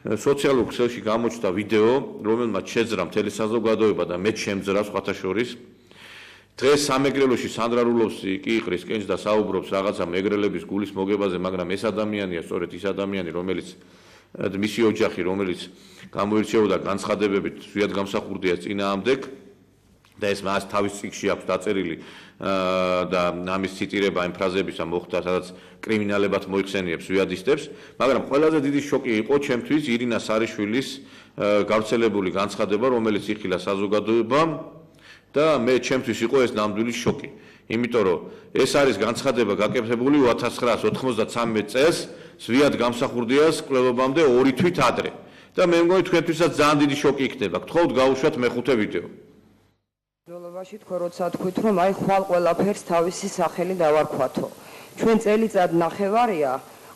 სოციალურ ქსელში გამოჩნდა ვიდეო, რომელმაც შეძრა მთელი საზოგადოება და მეც შემძრა სხვათა შორის. დღეს სამეგრელოში სანდრა რულოვსი კი იყრის კენჭს და საუბრობს რაღაცა მეგრელების გულის მოგებაზე, მაგრამ ეს ადამიანია სწორედ ის ადამიანი, რომელიც მისი ოჯახი, რომელიც გამოირჩეოდა განცხადებებით ზვიად გამსახურდია წინააღმდეგ და ეს მას თავის წიგნში აქვს დაწერილი და ამის ციტირება იმ ფრაზებისა მოხდა, სადაც კრიმინალებად მოიხსენიებს ზვიადისტებს, მაგრამ ყველაზე დიდი შოკი იყო ჩემთვის ირინა სარიშვილის გავრცელებული განცხადება, რომელიც იხილა საზოგადოებამ და მე ჩემთვის იყო ეს ნამდვილი შოკი. იმიტომ რომ ეს არის განცხადება გაკეთებული 1993 წელს ზვიად გამსახურდიას კვლევობამდე 2 თვით ადრე. და მე მგონი თქვენთვისაც ძალიან დიდი შოკი იქნება. გთხოვთ გავუშვათ მეხუთე ვიდეო. ბრძოლობაში თქვენ როცა თქვით რომ აი ხვალ ყველაფერს თავისი სახელი დავარქვათო. ჩვენ წელიწად ნახევარია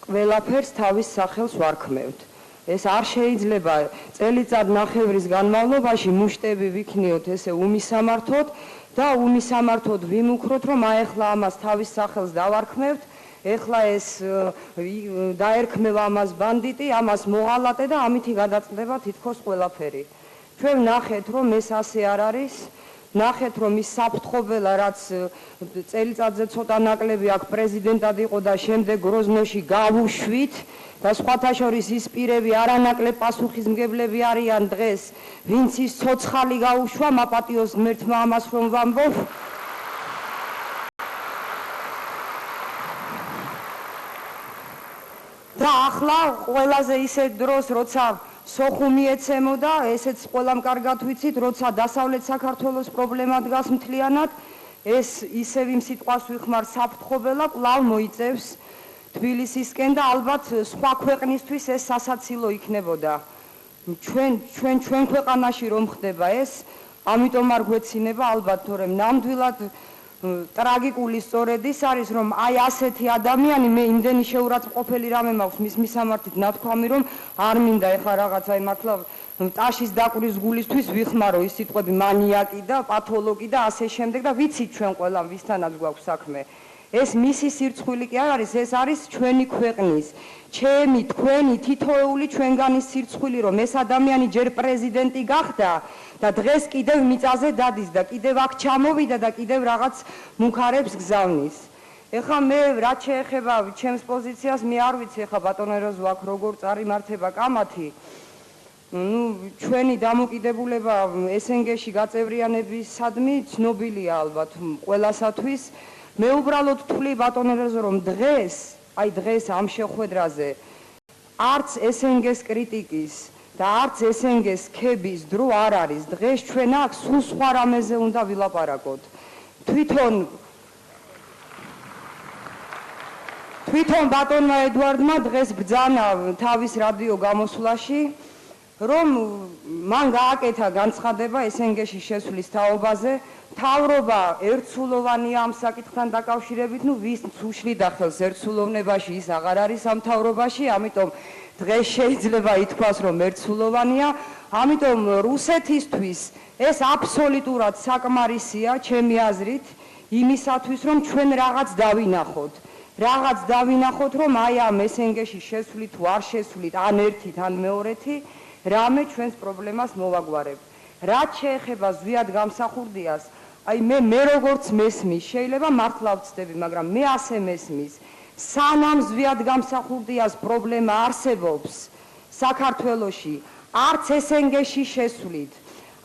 ყველაფერს თავის სახელს ვარქმევთ. ეს არ შეიძლება წელიწად ნახევრის განმავლობაში მუშტები ვიქნიოთ ესე უმისამართოდ და უმისამართოდ ვიმუქროთ რომ აი ახლა ამას თავის სახელს დავარქმევთ, ეხლა ეს დაერქმევა ამას ბანდიტი, ამას მოღალატე და ამითი გადაწყდება თითქოს ყველაფერი. ჩვენ ნახეთ რომ ეს ასე არ არის. ნახეთ რომ ის საფრთხობელა რაც წელიწადზე ცოტა ნაკლები აქ პრეზიდენტად იყო და შემდეგ გროზნოში გავუშვით და სხვათა შორის ის პირები არანაკლებ პასუხისმგებლები არიან დღეს ვინც ის ცოცხალი გაუშვა მაპატიოს ღმერთმა ამას რომ ვამბობ და ახლა ყველაზე ისეთ დროს როცა სოხუმი ეცემოდა, ესეც ყველამ კარგად ვიცით, როცა დასავლეთ საქართველოს პრობლემა დგას მთლიანად, ეს ისევ იმ სიტყვას ვიხმარ საფრთხობელა კვლავ მოიწევს თბილისისკენ და ალბათ სხვა ქვეყნისთვის ეს სასაცილო იქნებოდა. ჩვენ ქვეყანაში რომ ხდება ეს, ამიტომ არ გვეცინება ალბათ, თორემ ნამდვილად ტრაგიკული სწორედ ის არის, რომ აი ასეთი ადამიანი მე იმდენი შეურაცხმყოფელი რამე მაქვს მის მისამართით ნათქვამი, რომ არ მინდა ეხლა რაღაცა მართლა ტაშის დაკვრის გულისთვის ვიხმარო ის სიტყვები მანიაკი და პათოლოგი და ასე შემდეგ და ვიცით ჩვენ ყველამ ვისთანაც გვაქვს საქმე. ეს მისი სირცხვილი კი არ არის, ეს არის ჩვენი ქვეყნის, ჩემი, თქვენი, თითოეული ჩვენგანის სირცხვილი, რომ ეს ადამიანი ჯერ პრეზიდენტი გახდა და დღეს კიდევ მიწაზე დადის და კიდევ აქ ჩამოვიდა და კიდევ რაღაც მუქარებს გზავნის. ეხლა მე რაც შეეხება ჩემს პოზიციას, მე არ ვიცი ეხლა ბატონ ეროზო აქ როგორ წარიმართება კამათი. ჩვენი დამოკიდებულება SNG-ში გაწევრიანებისადმი ცნობილია ალბათ ყველასათვის. მე უბრალოდ ვთვლი ბატონ ეროზო რომ დღეს ამ შეხვედრაზე არც SNG-ს კრიტიკის და არც SNG-ს ქების დრო არ არის. დღეს ჩვენ აქ სულ სხვა რამეზე უნდა ვილაპარაკოთ. თვითონ ბატონმა ედვარდმა დღეს ბრძანა თავის რადიო გამოსვლაში, რომ მან გააკეთა განცხადება SNG-ში შესვლის თაობაზე. მთავრობა ერთსულოვანია ამ საკითხთან დაკავშირებით, ვის უშლიდა ხელს ერთსულოვნებაში, ის აღარ არის ამ მთავრობაში, ამიტომ დღეს შეიძლება ითქვას, რომ ერთსულოვანია, ამიტომ რუსეთისთვის ეს აბსოლუტურად საკმარისია, ჩემი აზრით, იმისათვის, რომ ჩვენ რაღაც დავინახოთ, რომ აი ამ SNG-ში შესვლით თუ არ შესვლით, ან ერთით, ან მეორეთი, რამე ჩვენს პრობლემას მოვაგვარებ. რაც შეეხება ზვიად გამსახურდიას, აი მე როგორც მესმის, შეიძლება მართლა ვცდები, მაგრამ მე ასე მესმის, სანამ ზვიად გამსახურდიას პრობლემა არსებობს საქართველოში, არც SNG-ში შესვლით,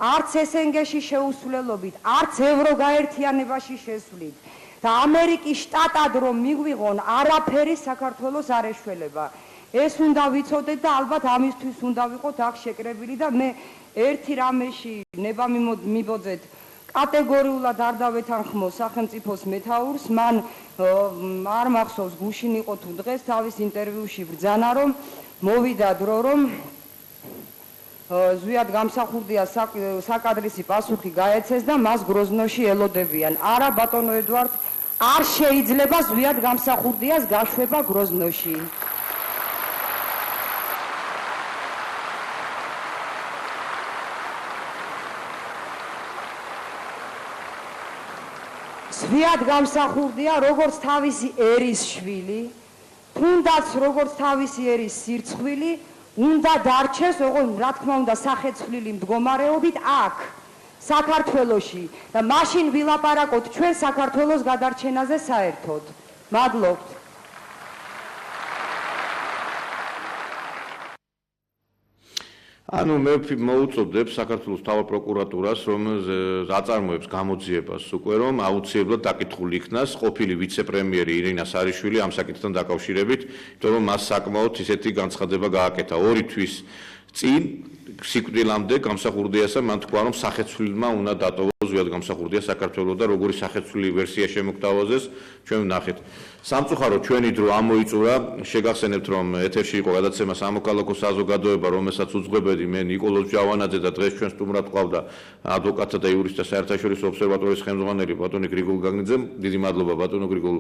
არც SNG-ში შეუსვლელობით, არც ევროგაერთიანებაში შესვლით და ამერიკის შტატად რომ მიგვიღონ, არაფერი საქართველოს არ ეშველება. ეს უნდა ვიცოდეთ და ალბათ ამისთვის უნდა ვიყოთ აქ შეკრებილი და მე ერთი რამეში ნება მიბოძეთ კატეგორიულად არ დავეთანხმო სახელმწიფოს მეთაურს, მან არ მახსოვს გუშინ იყო თუ დღეს თავის ინტერვიუში ბრძანა, რომ მოვიდა დრო, რომ ზვიად გამსახურდია საკადრისი პასუხი გაეცეს და მას გროზნოში ელოდებიან. არა ბატონო ედვარდ, არ შეიძლება ზვიად გამსახურდიას გაშვება გროზნოში. ზვიად გამსახურდია როგორც თავისი ერის შვილი, თუნდაც როგორც თავისი ერის სირცხვილი, უნდა დარჩეს, რა თქმა უნდა, სახეცვლილი მდგომარეობით აქ, საქართველოში და მაშინ ვილაპარაკოთ ჩვენ საქართველოს გადარჩენაზე საერთოდ. მადლობთ. ანუ მე მოუწოდებ საქართველოს თავარ პროკურატურას, რომ აწარმოებს გამოძიებას უკვე, რომ აუცილებლად დაკითხული იქნას ყოფილი ვიცე-პრემიერი ირინა სარიშვილი ამ საკითხთან დაკავშირებით, იმიტომ რომ მას საკმაოდ ისეთი განცხადება გააკეთა 2 თვის წინ სიკვდილამდე გამსახურდიასა მან თქვა, რომ სახეცვლილმა უნდა დატოვოს ზუსტად გამსახურდია საქართველოს და როგორი სახეცვლილი ვერსია შემოგთავაზეს, ჩვენ ვნახეთ. სამწუხაროდ ჩვენი დრო ამოიწურა, შეგახსენებთ, რომ ეთერში იყო გადაცემა სამოქალაქო საზოგადოება, რომელსაც უძღვებოდი მე ნიკოლოზ ჯავანაძე და დღეს ჩვენ სტუმრად ყავდა ადვოკატთა და იურისტთა საერთაშორისო ობსერვატორიის ხელმძღვანელი ბატონი გრიგოლ გაგნიძე. დიდი მადლობა ბატონო გრიგოლ.